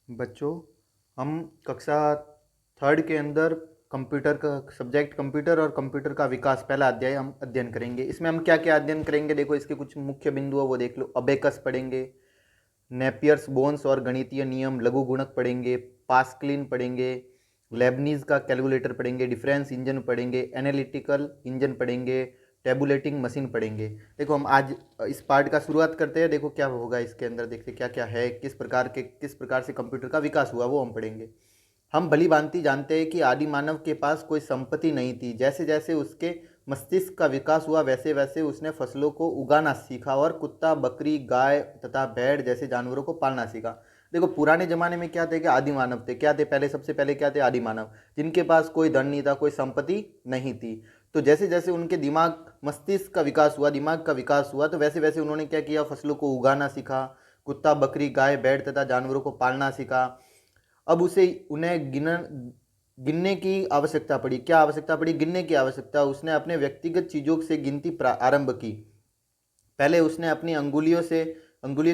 बच्चों, हम कक्षा थर्ड के अंदर कंप्यूटर का सब्जेक्ट कंप्यूटर और कंप्यूटर का विकास पहला अध्याय हम अध्ययन करेंगे। इसमें हम क्या क्या अध्ययन करेंगे, देखो इसके कुछ मुख्य बिंदु है वो देख लो। अबेकस पढ़ेंगे, नेपियर्स बोन्स और गणितीय नियम, लघु गुणक पढ़ेंगे, पास्कलिन पढ़ेंगे, लेबनीज का कैलकुलेटर पढ़ेंगे, डिफरेंस इंजन पढ़ेंगे, एनालिटिकल इंजन पढ़ेंगे, टेबुलेटिंग मशीन पढ़ेंगे। देखो हम आज इस पार्ट का शुरुआत करते हैं। देखो क्या होगा इसके अंदर, देखते क्या क्या है, किस प्रकार से कंप्यूटर का विकास हुआ वो हम पढ़ेंगे। हम भली भांति जानते हैं कि आदि मानव के पास कोई संपत्ति नहीं थी। जैसे जैसे उसके मस्तिष्क का विकास हुआ वैसे वैसे उसने फसलों को उगाना सीखा और कुत्ता, बकरी, गाय तथा भेड़ जैसे जानवरों को पालना सीखा। देखो पुराने जमाने में क्या थे कि आदि मानव थे। क्या थे पहले, सबसे पहले क्या थे, आदि मानव, जिनके पास कोई धन नहीं था, कोई संपत्ति नहीं थी। तो जैसे जैसे उनके मस्तिष्क का विकास हुआ, दिमाग का विकास हुआ, तो वैसे वैसे उन्होंने क्या किया, फसलों को उगाना सीखा, कुत्ता, बकरी, गाय, भेड़ तथा जानवरों को पालना सीखा। अब उसे उन्हें गिनने की आवश्यकता पड़ी। क्या आवश्यकता पड़ी, गिनने की आवश्यकता। उसने अपने व्यक्तिगत चीज़ों से गिनती आरंभ की। पहले उसने अपनी अंगुलियों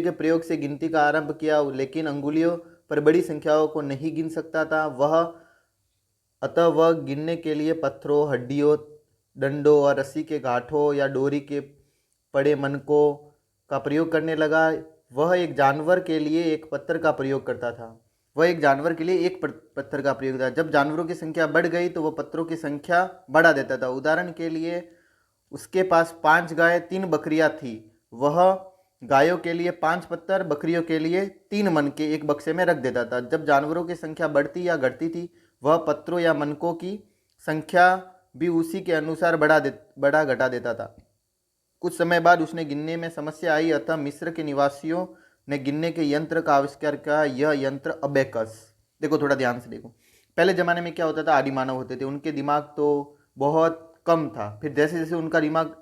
के प्रयोग से गिनती का आरंभ किया, लेकिन अंगुलियों पर बड़ी संख्याओं को नहीं गिन सकता था अतः वह गिनने के लिए पत्थरों, हड्डियों, डंडों और रस्सी के गांठों या डोरी के पड़े मनकों का प्रयोग करने लगा। वह एक जानवर के लिए एक पत्थर का प्रयोग करता था। पत्थर का प्रयोग था। जब जानवरों की संख्या बढ़ गई तो वह पत्थरों की संख्या बढ़ा देता था। उदाहरण के लिए उसके पास 5 गाय, 3 बकरियां थी। वह गायों के लिए 5 पत्थर, बकरियों के लिए 3 मनके एक बक्से में रख देता था। जब जानवरों की संख्या बढ़ती या घटती थी, वह पत्थरों या मनकों की संख्या भी उसी के अनुसार बढ़ा घटा देता था। कुछ समय बाद उसने गिनने में समस्या आई, अतः मिस्र के निवासियों ने गिनने के यंत्र का आविष्कार किया। यह यंत्र अबेकस। देखो थोड़ा ध्यान से देखो। पहले ज़माने में क्या होता था, आदि मानव होते थे, उनके दिमाग तो बहुत कम था। फिर जैसे जैसे उनका दिमाग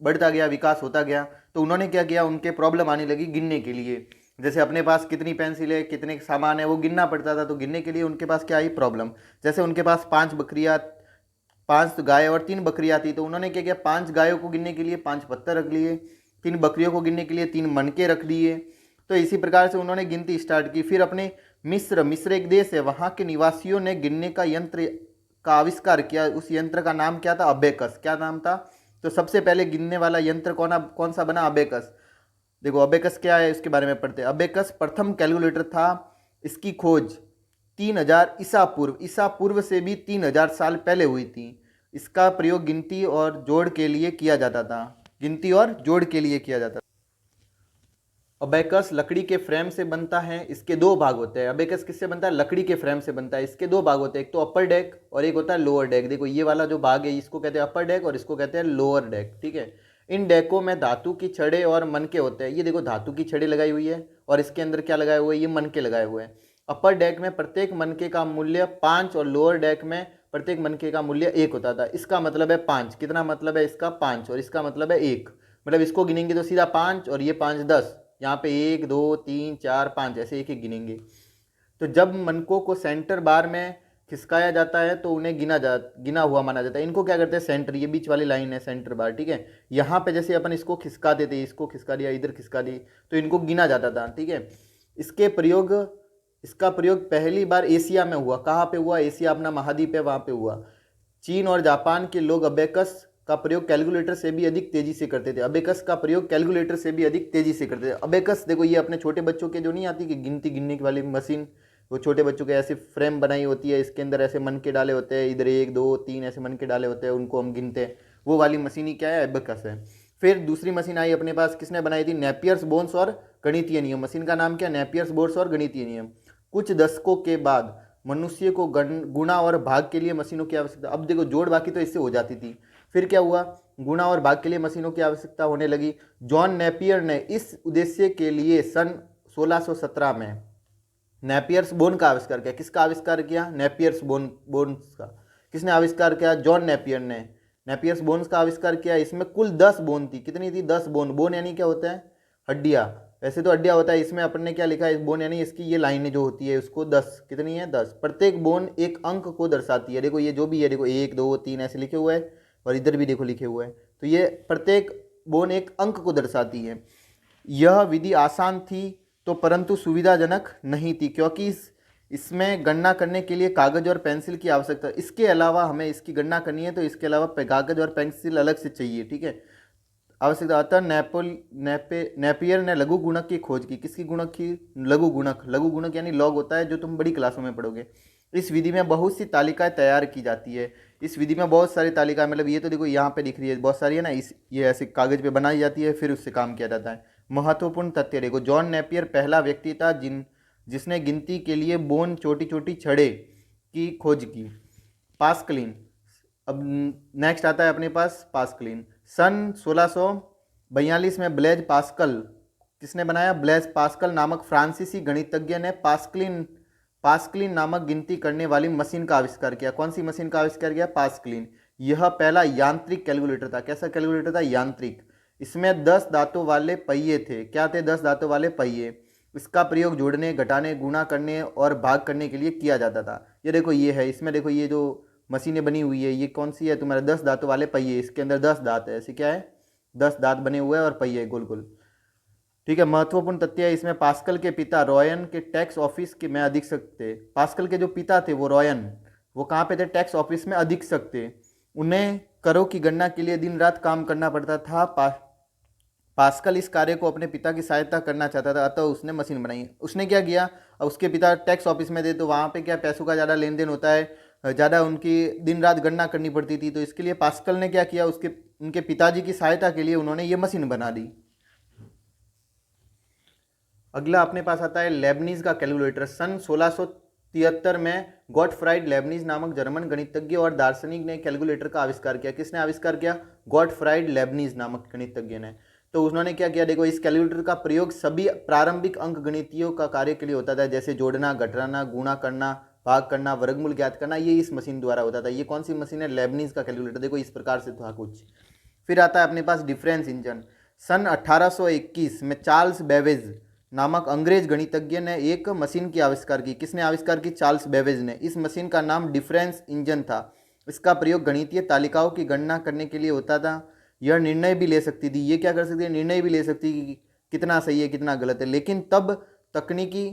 बढ़ता गया, विकास होता गया, तो उन्होंने क्या किया, उनके प्रॉब्लम आने लगी गिनने के लिए। जैसे अपने पास कितनी पेंसिल है, कितने सामान है, वो गिनना पड़ता था। तो गिनने के लिए उनके पास क्या आई, प्रॉब्लम। जैसे उनके पास 5 बकरियां, 5 गाय और 3 बकरियां थी, तो उन्होंने क्या किया, 5 गायों को गिनने के लिए 5 पत्थर रख लिए, 3 बकरियों को गिनने के लिए 3 मनके रख दिए। तो इसी प्रकार से उन्होंने गिनती स्टार्ट की। फिर अपने मिस्र एक देश है, वहाँ के निवासियों ने गिनने का यंत्र का आविष्कार किया। उस यंत्र का नाम क्या था, अबेकस। क्या नाम था, तो सबसे पहले गिनने वाला यंत्र कौन सा बना, अबेकस। देखो अबेकस क्या है, इसके बारे में पढ़ते हैं। अबेकस प्रथम कैलकुलेटर था। इसकी खोज 3000 ईसा पूर्व से भी 3000 साल पहले हुई थी। इसका प्रयोग गिनती और जोड़ के लिए किया जाता था। गिनती और जोड़ के लिए किया जाता था। अबेकस लकड़ी के फ्रेम से बनता है। इसके दो भाग होते हैं। अबेकस किससे बनता है, लकड़ी के फ्रेम से बनता है। इसके दो भाग होते हैं, एक तो अपर डेक और एक होता है लोअर डेक। देखो ये वाला जो भाग है, इसको कहते हैं अपर डेक और इसको कहते हैं लोअर डेक, ठीक है। इन डेकों में धातु की छड़ें और मनके होते हैं। ये देखो धातु की छड़ें लगाई हुई है और इसके अंदर क्या लगाए हुए हैं, ये मनके लगाए हुए हैं। अपर डेक में प्रत्येक मनके का मूल्य 5 और लोअर डेक में प्रत्येक मनके का मूल्य 1 होता था। इसका मतलब है 5। कितना मतलब है इसका, 5, और इसका मतलब है 1। मतलब इसको गिनेंगे तो सीधा 5 और ये 5 10। यहाँ पे 1 2 3 4 5 ऐसे एक एक गिनेंगे। तो जब मनकों को सेंटर बार में खिसकाया जाता है तो उन्हें गिना हुआ माना जाता है। इनको क्या करते हैं, सेंटर, ये बीच वाली लाइन है सेंटर बार, ठीक है। यहाँ पे जैसे अपन इसको खिसका देते, इसको खिसका दिया, इधर खिसका दी, तो इनको गिना जाता था, ठीक है। इसके प्रयोग इसका प्रयोग पहली बार एशिया में हुआ। कहाँ पे हुआ, एशिया अपना महाद्वीप है, वहाँ पे हुआ। चीन और जापान के लोग अबेकस का प्रयोग कैलकुलेटर से भी अधिक तेजी से करते थे। अबेकस का प्रयोग कैलकुलेटर से भी अधिक तेजी से करते थे। अबेकस देखो ये अपने छोटे बच्चों के जो नहीं आती कि गिनने वाली मशीन, वो छोटे बच्चों के ऐसे फ्रेम बनाई होती है, इसके अंदर ऐसे मन के डाले होते हैं, इधर 1 2 3 ऐसे मन के डाले होते हैं, उनको हम गिनते हैं। वो वाली मशीन ही क्या है, अबेकस है। फिर दूसरी मशीन आई अपने पास, किसने बनाई थी, नेपियर्स बोन्स और गणितीय नियम। मशीन का नाम क्या, नेपियर्स बोन्स और गणितीय नियम। कुछ दशकों के बाद मनुष्य को गुणा और भाग के लिए मशीनों की आवश्यकता। अब देखो जोड़ बाकी तो इससे हो जाती थी, फिर क्या हुआ, गुणा और भाग के लिए मशीनों की आवश्यकता होने लगी। जॉन नेपियर ने इस उद्देश्य के लिए सन 1617 में नेपियर्स बोन का आविष्कार किया। किसका आविष्कार किया, नेपियर्स बोन्स का। किसने आविष्कार किया, जॉन नेपियर ने नेपियर्स बोन्स का आविष्कार किया। इसमें कुल 10 बोन थी। कितनी थी, 10 बोन। बोन यानी क्या होता है, हड्डियाँ। वैसे तो हड्डियाँ होता है, इसमें अपन ने क्या लिखा है, बोन यानी इसकी ये लाइनें जो होती है उसको 10, कितनी है, 10। प्रत्येक बोन एक अंक को दर्शाती है। देखो ये जो भी है, देखो 1 2 3 ऐसे लिखे हुए हैं और इधर भी देखो लिखे हुए हैं। तो ये प्रत्येक बोन एक अंक को दर्शाती है। यह विधि आसान थी तो परंतु सुविधाजनक नहीं थी, क्योंकि इसमें गणना करने के लिए कागज और पेंसिल की आवश्यकता। इसके अलावा हमें इसकी गणना करनी है तो इसके अलावा कागज और पेंसिल अलग से चाहिए, ठीक है। आवश्यकता अतः नेपियर ने लघु गुणक की खोज की। किसकी गुणक की? लघु गुणक। लघु गुणक यानी लॉग होता है, जो तुम बड़ी क्लासों में पढ़ोगे। इस विधि में बहुत सी तालिकाएं तैयार की जाती है। इस विधि में बहुत सारी तालिकाएं, मतलब ये तो देखो यहाँ पे दिख रही है बहुत सारी है ना, ये ऐसे कागज पे बनाई जाती है, फिर उससे काम किया जाता है। महत्वपूर्ण तथ्य देखो, जॉन नेपियर पहला व्यक्ति था जिसने गिनती के लिए बोन छोटी छोटी छड़े की खोज की। पास्कलिन। अब नेक्स्ट आता है अपने पास पास्कलिन। सन 1642 में ब्लेज पास्कल, किसने बनाया? ब्लेज पास्कल नामक फ्रांसीसी गणितज्ञ ने पास्कलिन नामक गिनती करने वाली मशीन का आविष्कार किया। कौन सी मशीन का आविष्कार किया? पास्कलिन। यह पहला यांत्रिक कैलकुलेटर था। कैसा कैलकुलेटर था? यांत्रिक। इसमें 10 दांतों वाले पहिए थे। क्या थे? 10 दांतों वाले पहिए। इसका प्रयोग जोड़ने, घटाने, गुणा करने और भाग करने के लिए किया जाता था। ये देखो, ये है, इसमें देखो ये जो मशीनें बनी हुई है, ये कौन सी है? तुम्हारे 10 दांतों वाले पहिए। इसके अंदर 10 दांत है, ऐसे क्या है? 10 दांत बने हुए हैं और पहिए गोल गोल, ठीक है। महत्वपूर्ण तथ्य है इसमें, पास्कल के पिता रॉयन के टैक्स ऑफिस के में अधीक्षक थे। पास्कल के जो पिता थे वो रॉयन, वो कहाँ पे थे? टैक्स ऑफिस में अधीक्षक थे। उन्हें करों की गणना के लिए दिन रात काम करना पड़ता था। पास्कल इस कार्य को अपने पिता की सहायता करना चाहता था, अतः उसने मशीन बनाई। उसने क्या किया? अब उसके पिता टैक्स ऑफिस में थे, तो वहाँ पे क्या पैसों का ज़्यादा लेन देन होता है, ज़्यादा उनकी दिन रात गणना करनी पड़ती थी। तो इसके लिए पास्कल ने क्या किया? उनके पिताजी की सहायता के लिए उन्होंने ये मशीन बना दी। अगला अपने पास आता है लेबनीज का कैलकुलेटर। सन 1673 में गॉटफ्राइड लेबनीज नामक जर्मन गणितज्ञ और दार्शनिक ने कैलकुलेटर का आविष्कार किया। किसने आविष्कार किया? गॉटफ्राइड लेबनीज नामक गणितज्ञ ने। तो उन्होंने क्या किया? देखो, इस कैलकुलेटर का प्रयोग सभी प्रारंभिक अंक गणितियों का कार्य के लिए होता था, जैसे जोड़ना, घटाना, गुणा करना, भाग करना, वर्गमूल ज्ञात करना, ये इस मशीन द्वारा होता था। ये कौन सी मशीन है? लेबनीज का कैलकुलेटर। देखो, इस प्रकार से था कुछ। फिर आता है अपने पास डिफरेंस इंजन। सन 1821 में चार्ल्स बेबेज नामक अंग्रेज गणितज्ञ ने एक मशीन की आविष्कार की। किसने आविष्कार की? चार्ल्स बेबेज ने। इस मशीन का नाम डिफरेंस इंजन था। इसका प्रयोग गणितीय तालिकाओं की गणना करने के लिए होता था। यह निर्णय भी ले सकती थी, ये क्या कर सकती है? निर्णय भी ले सकती कि कितना सही है, कितना गलत है। लेकिन तब तकनीकी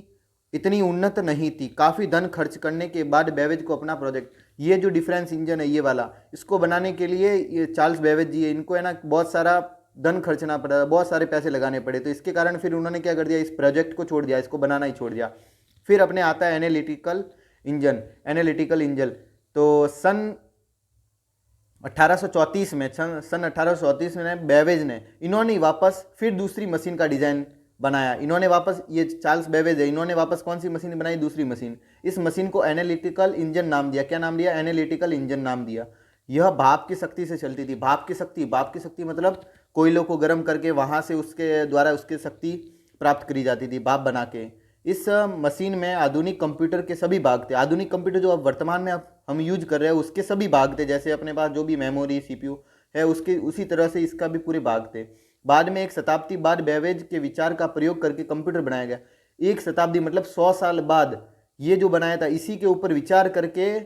इतनी उन्नत नहीं थी। काफ़ी धन खर्च करने के बाद बेबेज को अपना प्रोजेक्ट, ये जो डिफरेंस इंजन है ये वाला, इसको बनाने के लिए ये चार्ल्स बेबेज जी है, इनको है ना बहुत सारा धन खर्चना पड़ा, बहुत सारे पैसे लगाने पड़े। तो इसके कारण फिर उन्होंने क्या कर दिया? इस प्रोजेक्ट को छोड़ दिया, इसको बनाना ही छोड़ दिया। फिर अपने आता है एनालिटिकल इंजन। एनालिटिकल इंजन तो सन 1834 में, सन 1834 में बेबेज ने, इन्होंने वापस फिर दूसरी मशीन का डिजाइन बनाया। इन्होंने वापस, ये चार्ल्स बेबेज है, इन्होंने वापस कौन सी मशीन बनाई? दूसरी मशीन। इस मशीन को एनालिटिकल इंजन नाम दिया। क्या नाम दिया? एनालिटिकल इंजन नाम दिया। यह भाप की शक्ति से चलती थी। भाप की शक्ति मतलब कोयलों को गर्म करके वहाँ से उसके द्वारा उसकी शक्ति प्राप्त करी जाती थी, भाप बना के। इस मशीन में आधुनिक कंप्यूटर के सभी भाग थे। आधुनिक कंप्यूटर जो अब वर्तमान में हम यूज कर रहे हैं उसके सभी भाग थे। जैसे अपने पास जो भी मेमोरी, सीपीयू है, उसके उसी तरह से इसका भी पूरे भाग थे। बाद में 1 शताब्दी बाद बेबेज के विचार का प्रयोग करके कंप्यूटर बनाया गया। 1 शताब्दी मतलब 100 साल बाद ये जो बनाया था, इसी के ऊपर विचार करके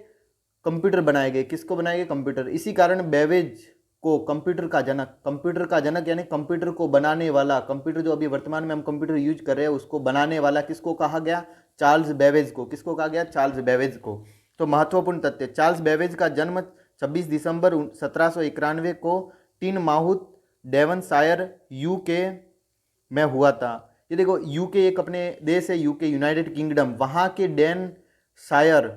कंप्यूटर बनाए गए। किसको बनाए गए? कंप्यूटर। इसी कारण बेबेज को कंप्यूटर का जनक यानी कंप्यूटर को बनाने वाला, कंप्यूटर जो अभी वर्तमान में हम कंप्यूटर यूज कर रहे हैं उसको बनाने वाला किसको कहा गया? चार्ल्स बेबेज को। किसको कहा गया? चार्ल्स बेबेज को। तो महत्वपूर्ण तथ्य, चार्ल्स बेबेज का जन्म 26 दिसंबर 1791 को टीन माउथ, डेवनशायर, यूके में हुआ था। ये देखो, यूके एक अपने देश है, यूके यूनाइटेड किंगडम, वहाँ के डेन शायर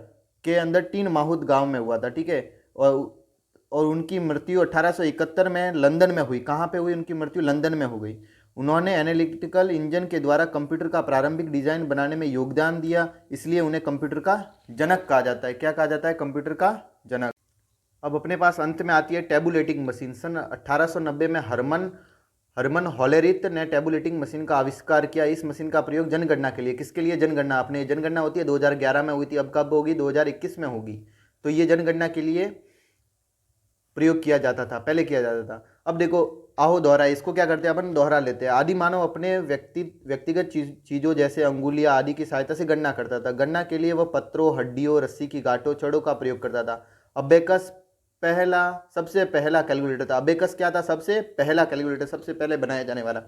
के अंदर टीन माउथ गांव में हुआ था, ठीक है। और उनकी मृत्यु 1871 में लंदन में हुई। कहाँ पे हुई उनकी मृत्यु? लंदन में हो गई। उन्होंने एनालिटिकल इंजन के द्वारा कंप्यूटर का प्रारंभिक डिजाइन बनाने में योगदान दिया, इसलिए उन्हें कंप्यूटर का जनक कहा जाता है। क्या कहा जाता है? कंप्यूटर का जनक। अब अपने पास अंत में आती है टेबुलेटिंग मशीन। सन 1890 में हरमन हॉलेरिथ ने टेबुलेटिंग मशीन का आविष्कार किया। इस मशीन का प्रयोग जनगणना के लिए, किसके लिए? जनगणना। अपने जनगणना होती है 2011 में हुई थी, अब कब होगी? 2021 में होगी। तो ये जनगणना के लिए प्रयोग किया जाता था, पहले किया जाता था। अब देखो, आओ दोहरा, इसको क्या करते हैं अपन? दोहरा लेते हैं। आदि मानव अपने व्यक्तिगत चीजों जैसे अंगुलियां आदि की सहायता से गणना करता था। गणना के लिए वह पत्रों, हड्डियों, रस्सी की गांठों, छड़ों का प्रयोग करता था। अबेकस सबसे पहला कैलकुलेटर था। अबेकस क्या था? सबसे पहला कैलकुलेटर, सबसे पहले बनाया जाने वाला।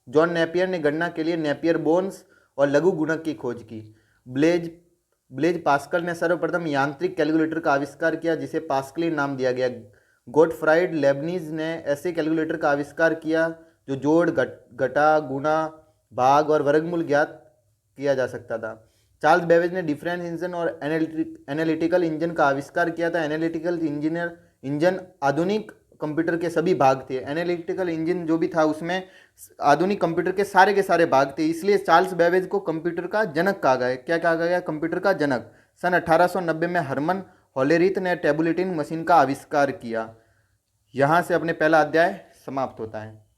जॉन नेपियर ने गणना के लिए नेपियर बोन्स और लघु गुणक की खोज की। ब्लेज ब्लेज पास्कल ने सर्वप्रथम यांत्रिक कैलकुलेटर का आविष्कार किया जिसे पास्कली नाम दिया गया। गोटफ्राइड लेबनीज ने ऐसे कैलकुलेटर का आविष्कार किया जो जोड़, घटा, गुणा, भाग और वर्गमूल ज्ञात किया जा सकता था। चार्ल्स बेबेज ने डिफरेंस इंजन और एनालिटिकल इंजन का आविष्कार किया था। एनालिटिकल इंजन आधुनिक कंप्यूटर के सभी भाग थे। एनालिटिकल इंजन जो भी था उसमें आधुनिक कंप्यूटर के सारे भाग थे, इसलिए चार्ल्स बेबेज को कंप्यूटर का जनक कहा गया। क्या कहा गया? कंप्यूटर का जनक। सन 1890 में हरमन होलेरिथ ने टेबुलेटिन मशीन का आविष्कार किया। यहाँ से अपने पहला अध्याय समाप्त होता है।